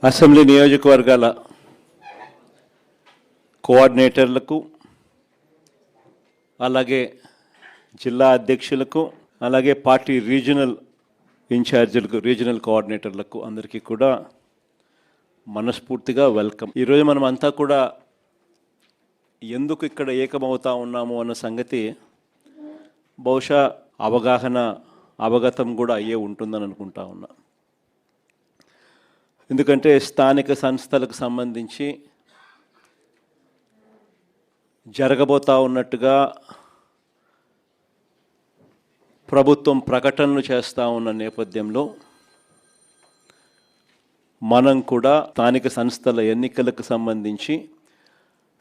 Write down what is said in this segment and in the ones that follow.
Assembly నియోజకవర్గాల కోఆర్డినేటర్లకు, అలాగే జిల్లా అధ్యక్షులకు, అలాగే పార్టీ రీజనల్ ఇన్ఛార్జీలకు, రీజనల్ కోఆర్డినేటర్లకు అందరికీ కూడా మనస్ఫూర్తిగా వెల్కమ్. ఈరోజు మనం అంతా కూడా ఎందుకు ఇక్కడ ఏకమవుతా ఉన్నాము అన్న సంగతి బహుశా అవగతం కూడా అయ్యే ఉంటుందని అనుకుంటా ఉన్నా. ఎందుకంటే స్థానిక సంస్థలకు సంబంధించి జరగబోతా ఉన్నట్టుగా ప్రభుత్వం ప్రకటనలు చేస్తూ ఉన్న నేపథ్యంలో మనం కూడా స్థానిక సంస్థల ఎన్నికలకు సంబంధించి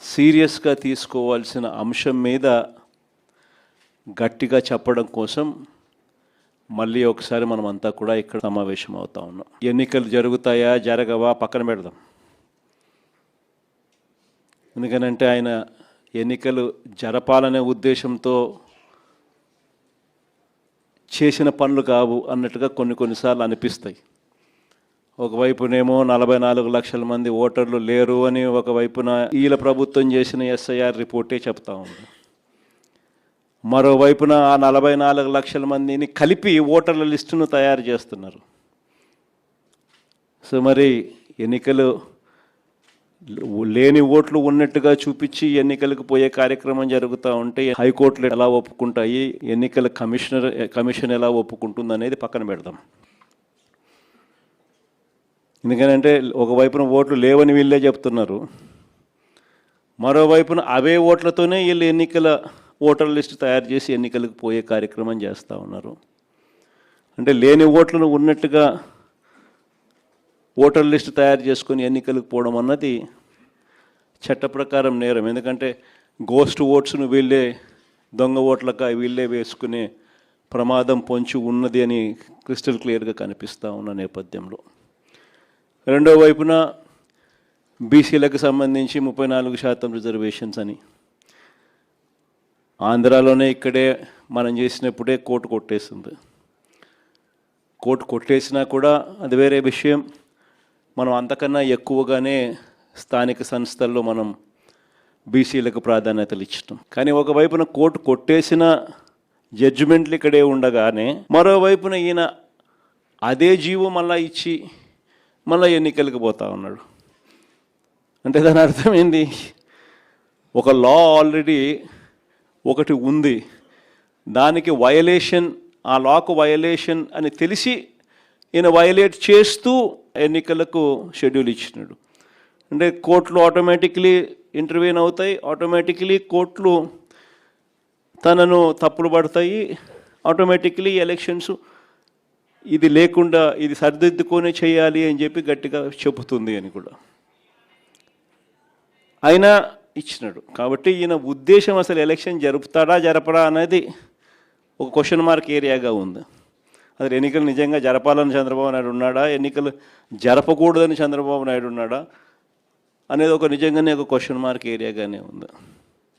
సీరియస్గా తీసుకోవాల్సిన అంశం మీద గట్టిగా చెప్పడం కోసం మళ్ళీ ఒకసారి మనం అంతా కూడా ఇక్కడ సమావేశం అవుతా ఉన్నాం. ఎన్నికలు జరుగుతాయా జరగవా పక్కన పెడదాం. ఎందుకనంటే ఆయన ఎన్నికలు జరపాలనే ఉద్దేశంతో చేసిన పనులు కావు అన్నట్టుగా కొన్నిసార్లు అనిపిస్తాయి. ఒకవైపునేమో 44 లక్షల మంది ఓటర్లు లేరు అని, ఒకవైపున ఈల ప్రభుత్వం చేసిన ఎస్ఐఆర్ రిపోర్టే చెప్తా ఉంది. మరోవైపున ఆ 44 లక్షల మందిని కలిపి ఓటర్ల లిస్టును తయారు చేస్తున్నారు. సో మరి ఎన్నికలు లేని ఓట్లు ఉన్నట్టుగా చూపించి ఎన్నికలకు పోయే కార్యక్రమం జరుగుతూ ఉంటే హైకోర్టులు ఎలా ఒప్పుకుంటాయి, ఎన్నికల కమిషన్ ఎలా ఒప్పుకుంటుంది అనేది పక్కన పెడదాం. ఎందుకంటే ఒకవైపున ఓట్లు లేవని వీళ్ళే చెప్తున్నారు, మరోవైపున అవే ఓట్లతోనే వీళ్ళు ఎన్నికల ఓటర్ లిస్టు తయారు చేసి ఎన్నికలకు పోయే కార్యక్రమం చేస్తూ ఉన్నారు. అంటే లేని ఓట్లను ఉన్నట్టుగా ఓటర్ లిస్టు తయారు చేసుకొని ఎన్నికలకు పోవడం అన్నది చట్ట ప్రకారం నేరం. ఎందుకంటే గోస్ట్ ఓట్స్ను వీళ్ళే దొంగ ఓట్లక వీళ్ళే వేసుకునే ప్రమాదం పొంచి ఉన్నది అని క్రిస్టల్ క్లియర్గా కనిపిస్తూ ఉన్న నేపథ్యంలో, రెండో వైపున బీసీలకు సంబంధించి 34% రిజర్వేషన్స్ అని ఆంధ్రాలోనే ఇక్కడే మనం చేసినప్పుడే కోర్టు కొట్టేసింది. కోర్టు కొట్టేసినా కూడా అది వేరే విషయం. మనం అంతకన్నా ఎక్కువగానే స్థానిక సంస్థల్లో మనం బీసీలకు ప్రాధాన్యతలు ఇచ్చటం. కానీ ఒకవైపున కోర్టు కొట్టేసిన జడ్జిమెంట్లు ఇక్కడే ఉండగానే మరోవైపున ఈయన అదే జీవో మళ్ళా ఇచ్చి మళ్ళీ ఎన్నికలకు పోతా ఉన్నాడు. అంటే దాని అర్థం ఏంది? ఒక లా ఆల్రెడీ ఒకటి ఉంది, దానికి వయలేషన్, ఆ లాకు వయలేషన్ అని తెలిసి ఈయన వయలేట్ చేస్తూ ఎన్నికలకు షెడ్యూల్ ఇచ్చినాడు. అంటే కోర్టులు ఆటోమేటిక్లీ ఇంటర్వ్యూన్ అవుతాయి, ఆటోమేటిక్లీ కోర్టులు తనను తప్పులు పడతాయి, ఆటోమేటిక్లీ ఎలక్షన్స్ ఇది లేకుండా ఇది సరిదిద్దుకొని చేయాలి అని చెప్పి గట్టిగా చెబుతుంది అని కూడా అయినా ఇచ్చినాడు. కాబట్టి ఈయన ఉద్దేశం అసలు ఎలక్షన్ జరుపుతాడా జరపడా అనేది ఒక క్వశ్చన్ మార్క్ ఏరియాగా ఉంది. అసలు ఎన్నికలు నిజంగా జరపాలని చంద్రబాబు నాయుడు ఉన్నాడా, ఎన్నికలు జరపకూడదని చంద్రబాబు నాయుడు ఉన్నాడా అనేది ఒక నిజంగానే ఒక క్వశ్చన్ మార్క్ ఏరియాగానే ఉంది.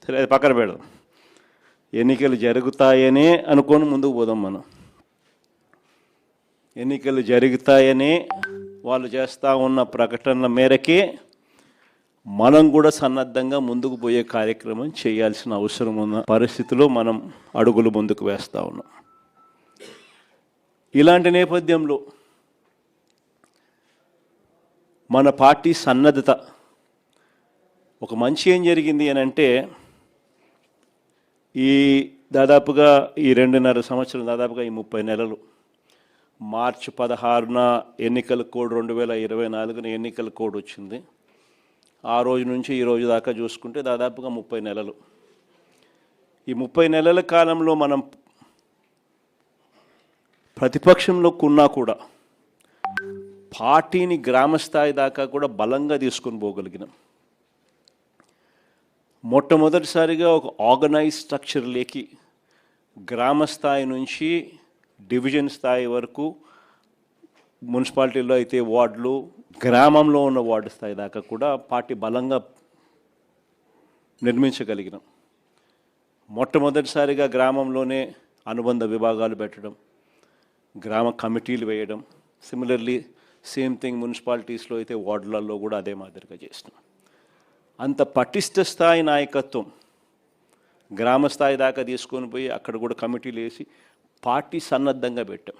సరే, అది పక్కన పెడదాం. ఎన్నికలు జరుగుతాయనే అనుకొని ముందుకు పోదాం. మనం ఎన్నికలు జరుగుతాయనే వాళ్ళు చేస్తూ ఉన్న ప్రకటనల మేరకే మనం కూడా సన్నద్ధంగా ముందుకు పోయే కార్యక్రమం చేయాల్సిన అవసరం ఉన్న పరిస్థితిలో మనం అడుగులు ముందుకు వేస్తూ ఉన్నాం. ఇలాంటి నేపథ్యంలో మన పార్టీ సన్నద్ధత ఒక మంచి ఏం జరిగింది అని అంటే, దాదాపుగా ఈ 2.5 సంవత్సరం, దాదాపుగా ఈ 30 నెలలు, మార్చి 16న ఎన్నికల కోడ్ 2024 ఎన్నికల కోడ్ వచ్చింది. ఆ రోజు నుంచి ఈ రోజు దాకా చూసుకుంటే దాదాపుగా 30 నెలలు. ఈ 30 నెలల కాలంలో మనం ప్రతిపక్షంలో ఉన్నా కూడా పార్టీని గ్రామస్థాయి దాకా కూడా బలంగా తీసుకొని పోగలిగినాం. మొట్టమొదటిసారిగా ఒక ఆర్గనైజ్ స్ట్రక్చర్లోకి గ్రామస్థాయి నుంచి డివిజన్ స్థాయి వరకు, మున్సిపాలిటీలో అయితే వార్డులు, గ్రామంలో ఉన్న వార్డు స్థాయి దాకా కూడా పార్టీ బలంగా నిర్మించగలిగినాం. మొట్టమొదటిసారిగా గ్రామంలోనే అనుబంధ విభాగాలు పెట్టడం, గ్రామ కమిటీలు వేయడం, సిమిలర్లీ సేమ్ థింగ్ మున్సిపాలిటీస్లో అయితే వార్డులలో కూడా అదే మాదిరిగా చేసినాం. అంత పటిష్ట స్థాయి నాయకత్వం గ్రామ స్థాయి దాకా తీసుకొని పోయి అక్కడ కూడా కమిటీలు వేసి పార్టీ సన్నద్ధంగా పెట్టాం.